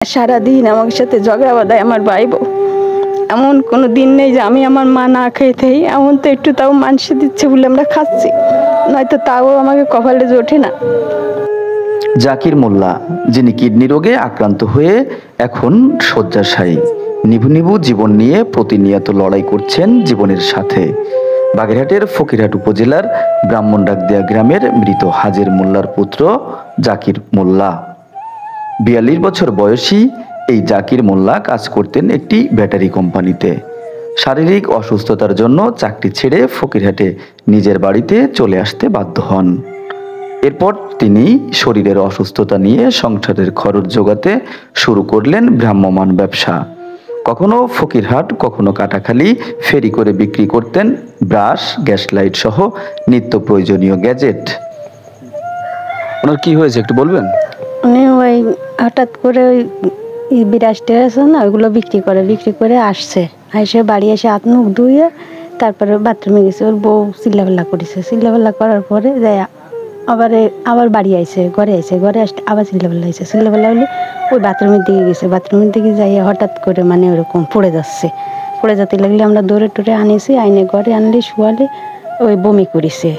সারাদিন আমার সাথে ঝগড়া বাঁধায় আমার ভাই বউ। এমন কোনো দিন নেই যে আমি আমার মা না খেয়ে থাই। এমন তো একটু তাও মানুষে দিচ্ছে বলে আমরা খাচ্ছি, নয়তো তাও আমাকে কপালে জোটে না। জাকির মোল্লা, যিনি কিডনি রোগে আক্রান্ত হয়ে এখন শয্যাশায়ী, নিভু নিভু জীবন নিয়ে প্রতিনিয়ত লড়াই করছেন জীবনের সাথে। বাগেরহাটের ফকিরহাট উপজেলার ব্রাহ্মণডাকদিয়া গ্রামের মৃত হাজের মোল্লার পুত্র জাকির মোল্লা। ৪২ বছর বয়সী এই জাকির মোল্লা কাজ করতেন একটি ব্যাটারি কোম্পানিতে। শারীরিক অসুস্থতার জন্য চাকরি ছেড়ে ফকিরহাটে নিজের বাড়িতে চলে আসতে বাধ্য হন। এরপর তিনি শরীরের অসুস্থতা নিয়ে সংসারের খরচ জোগাতে শুরু করলেন ভ্রাম্যমাণ ব্যবসা। কখনো ফকিরহাট, কখনো কাটাখালী ফেরি করে বিক্রি করতেন ব্রাশ, গ্যাস লাইট সহ নিত্য প্রয়োজনীয় গ্যাজেট। ওনার কি হয়েছে একটু বলবেন? উনি ওই হঠাৎ করে ওই বিরাজটা আছে না, ওইগুলো বিক্রি করে আসছে, এসে বাড়ি এসে হাত মুখ ধুয়ে তারপরে বাথরুমে গেছে। ওর বউ চিল্লাপাল্লা করার পরে যায় আবার বাড়ি আইছে, ঘরে আসতে আবার চিল্লাপাল্লা হলে ওই বাথরুমের দিকে যাই হঠাৎ করে মানে ওরকম পড়ে যেতে লাগলে আমরা দৌড়ে টোরে আনিছি, আইনে ঘরে আনলে শুয়ালে ওই বমি করেছে,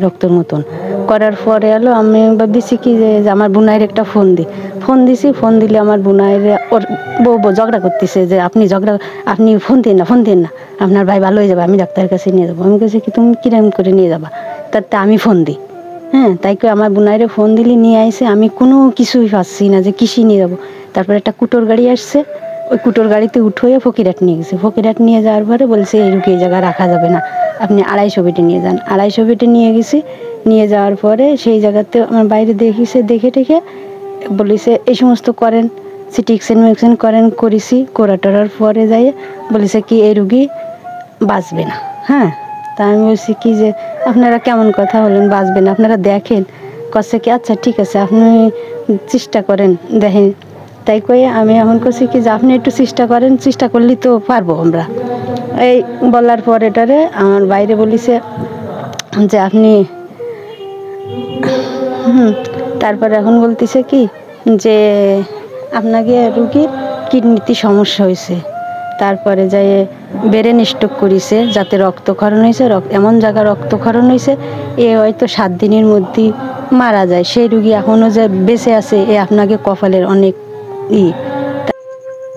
রক্তর মতন করার পরে এলো। আমি ভাবছি কি যে আমার বোনাইয়ের একটা ফোন দিলে আমার বোনাইয়ের ওর বউ ঝগড়া করতেছে যে আপনি ফোন দিন না, আপনার ভাই ভালো হয়ে যাবে, আমি ডাক্তারের কাছে নিয়ে যাবো। আমি কাছে কি তুমি কিরম করে নিয়ে যাবা, তাতে আমি ফোন দিই। হ্যাঁ, তাই করে আমার বোনাইরে ফোন দিলে নিয়ে আইসে। আমি কোনো কিছুই পাচ্ছি না যে কিসে নিয়ে যাবো। তারপরে একটা কুটোর গাড়ি আসছে, ওই কুটোর গাড়িতে উঠে ফকিরহাট নিয়ে গেছে। ফকিরহাট নিয়ে যাওয়ার পরে বলছে এই রুগী এই জায়গায় রাখা যাবে না, আপনি 250 বেডে নিয়ে যান। 250 বেডে নিয়ে গেছি। নিয়ে যাওয়ার পরে সেই জায়গাতে আমার বাইরে দেখে বলেছে এই সমস্ত করেন, সিটি এক্সেন করার পরে যাই বলেছে কি এই রুগী বাঁচবে না। হ্যাঁ, তা আমি বলছি কি যে আপনারা কেমন কথা বলেন, বাঁচবে না, আপনারা দেখেন। কচ্ছে কি আচ্ছা ঠিক আছে, আপনি চেষ্টা করেন দেখেন। তাই কয়ে আমি এখন করছি কি যে আপনি একটু চেষ্টা করলেই তো পারবো আমরা। এই বলার পর এটারে আমার বাইরে বলিছে যে আপনি তারপরে এখন বলতেছে কি যে আপনাকে রুগীর কিডনিতে সমস্যা হয়েছে, তারপরে যাই ব্রেন স্ট্রোক করেছে, যাতে রক্তক্ষরণ হয়েছে, এমন জায়গায় রক্তক্ষরণ হয়েছে এ হয়তো 7 দিনের মধ্যে মারা যায়। সেই রুগী এখনও যে বেঁচে আছে এ আপনাকে কপালের অনেক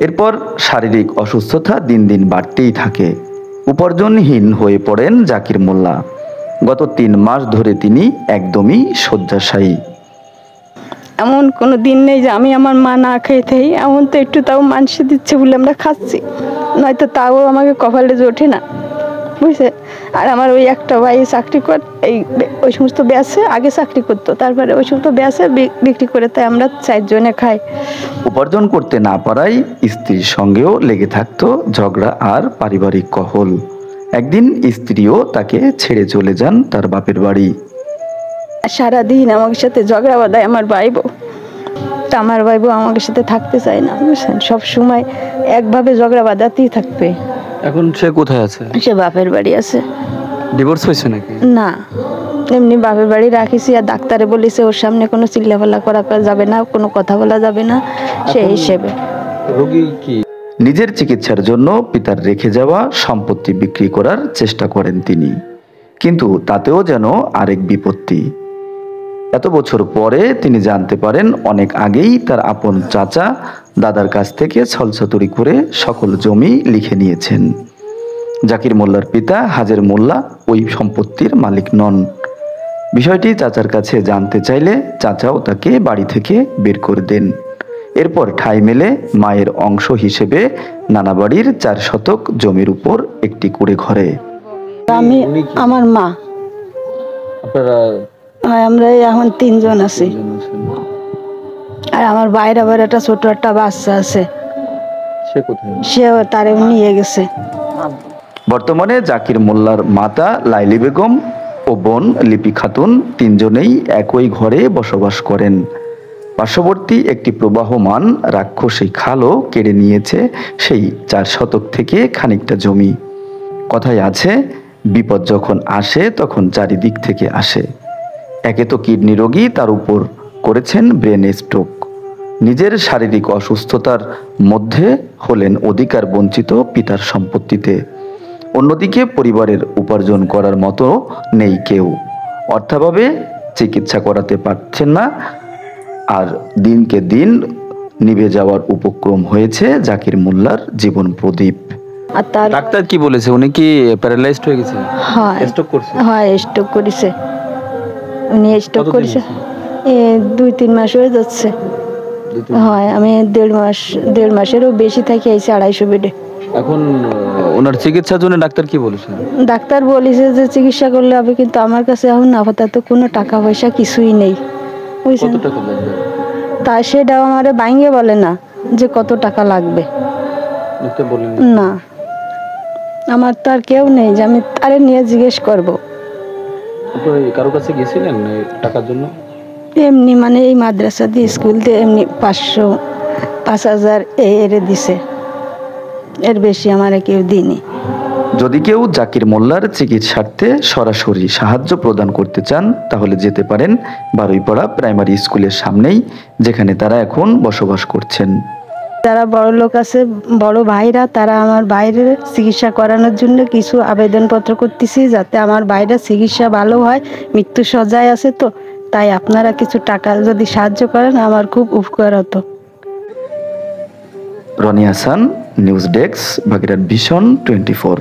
এরপর শারীরিক অসুস্থতা দিন দিন বাড়তেই থাকে। উপার্জনহীন হয়ে পড়েন জাকির মোল্লা। গত 3 মাস ধরে তিনি একদমই শয্যাশায়ী। এমন কোনো দিন নেই যে আমি আমার মা না খেয়ে থাই। এমন তো একটু তাও মানুষে দিচ্ছে বলে আমরা খাচ্ছি, নয়তো তাও আমাকে কপালে জোটে না, বুঝছে। আর আমার ওই একটা ভাই চাকরি ওই সমস্ত ব্যাসে আগে চাকরি করতো, তারপরে ওই সমস্ত ব্যাসে বিক্রি করে, তাই আমরা 4 জনে খাই। উপার্জন করতে না পারায় স্ত্রীর সঙ্গেও লেগে থাকতো ঝগড়া আর পারিবারিক কলহ। একদিন স্ত্রীও তাকে ছেড়ে চলে যান তার বাপের বাড়ি। সারাদিন আমার সাথে ঝগড়া বাঁধায় আমার ভাই বউ। তা আমার ভাই বউ আমার সাথে থাকতে চায় না, বুঝছেন। সব সময় একভাবে ঝগড়া বাঁধাতেই থাকবে। এখন সে কোথায় আছে? সে বাপের বাড়ি আছে। ডিভোর্স হয়েছে নাকি? না, এমনি বাপের বাড়ি রাখিছি। আর ডাক্তারে বলেছে ওর সামনে কোনো চিল্লাপাল্লা করা যাবে না, কোনো কথা বলা যাবে না, সেই হিসেবে। রোগী কি নিজের চিকিৎসার জন্য পিতার রেখে যাওয়া সম্পত্তি বিক্রি করার চেষ্টা করেন তিনি, কিন্তু তাতেও যেন আরেক বিপত্তি। এত বছর পরে তিনি জানতে পারেন অনেক আগেই তার আপন চাচা দাদার কাছ থেকে ছলছাতুরি করে সকল জমি লিখে নিয়েছেন। জাকির মোল্লার পিতা হাজের মোল্লা ওই সম্পত্তির মালিক নন। বিষয়টি চাচার কাছে জানতে চাইলে চাচাও তাকে বাড়ি থেকে বের করে দেন। এরপর ঠাঁই মেলে মায়ের অংশ হিসেবে নানা বাড়ির 4 শতক জমির উপর একটি কুড়ে ঘরে। আমি আমার মা, আপনারা আমরা এখন 3 জন আছি। আর আমার বাইরে আবার একটা ছোট একটা বাচ্চা আছে, সে কোথায়? সেও তারে নিয়ে গেছে। বর্তমানে জাকির মোল্লার মাতা লাইলি বেগম ও বোন লিপি খাতুন 3 জনেই একই ঘরে বসবাস করেন। পার্শ্ববর্তী একটি প্রবাহমান রাক্ষসী খালও কেড়ে নিয়েছে সেই 4 শতক থেকে খানিকটা জমি। কথায় আছে, বিপদ যখন আসে তখন চারিদিক থেকে আসে। একে তো কিডনি রোগী, তার উপর করেছেন ব্রেন স্ট্রোক। নিজের শারীরিক অসুস্থতার মধ্যে হলেন অধিকার বঞ্চিত পিতার সম্পত্তিতে। অন্যদিকে পরিবারের উপার্জন করার মতো নেই কেউ, অর্থাভাবে চিকিৎসা করাতে পারছেন না। আর দিনকে দিন নিভে যাওয়ার উপক্রম হয়েছে জাকির মোল্লার জীবন প্রদীপ। আর তার ডাক্তার কি বলেছে, উনি কি প্যারালাইজড হয়ে গেছে? হয় স্ট্রোক করছে? হয় স্ট্রোক করেছে, উনি স্ট্রোক কতদিন করেছে। হয়েছে? 2-3 মাস হয়ে যাচ্ছে। হয়, আমি 1.5 মাসেরও বেশি থাকি আইছি 250 বেডে। এখন ওনার চিকিৎসার জন্য ডাক্তার কি বলেছে? ডাক্তার বলেছে যে চিকিৎসা করলে হবে, কিন্তু আমার কাছে এখন আপাতত কোনো টাকা পয়সা কিছুই নেই, বুঝছেন। কত টাকা লাগবে? তা সেটাও আমারে বাইঙ্গে বলে না যে কত টাকা লাগবে। ডাক্তার বলেন না, আমার তো আর কেউ নেই যে আমি তারে নিয়ে জিজ্ঞেস করব। আপনি কারো কাছে গেছিলেন এই টাকার জন্য? এমনি মানে এই মাদ্রাসা দিয়ে স্কুল দিয়ে এমনি 500-5,000 এর দিছে, এর বেশি আমারে কেউ দিইনি। যদি কেউ জাকির মোল্লার চিকিৎসার্থে সরাসরি সাহায্য প্রদান করতে চান তাহলে যেতে পারেন বারুইপাড়া প্রাইমারি স্কুলের সামনেই, যেখানে তারা এখন বসবাস করছেন। যারা বড় লোক আছে, বড় ভাইরা, তারা আমার বাইরের চিকিৎসা করানোর জন্য কিছু আবেদনপত্র করতেছি, যাতে আমার বাইরের চিকিৎসা ভালো হয়। মৃত্যু সজ্জায় আছে তো, তাই আপনারা কিছু টাকা যদি সাহায্য করেন আমার খুব উপকার হতো। Roni Hasan, news desk, Bagerhat Vision 24।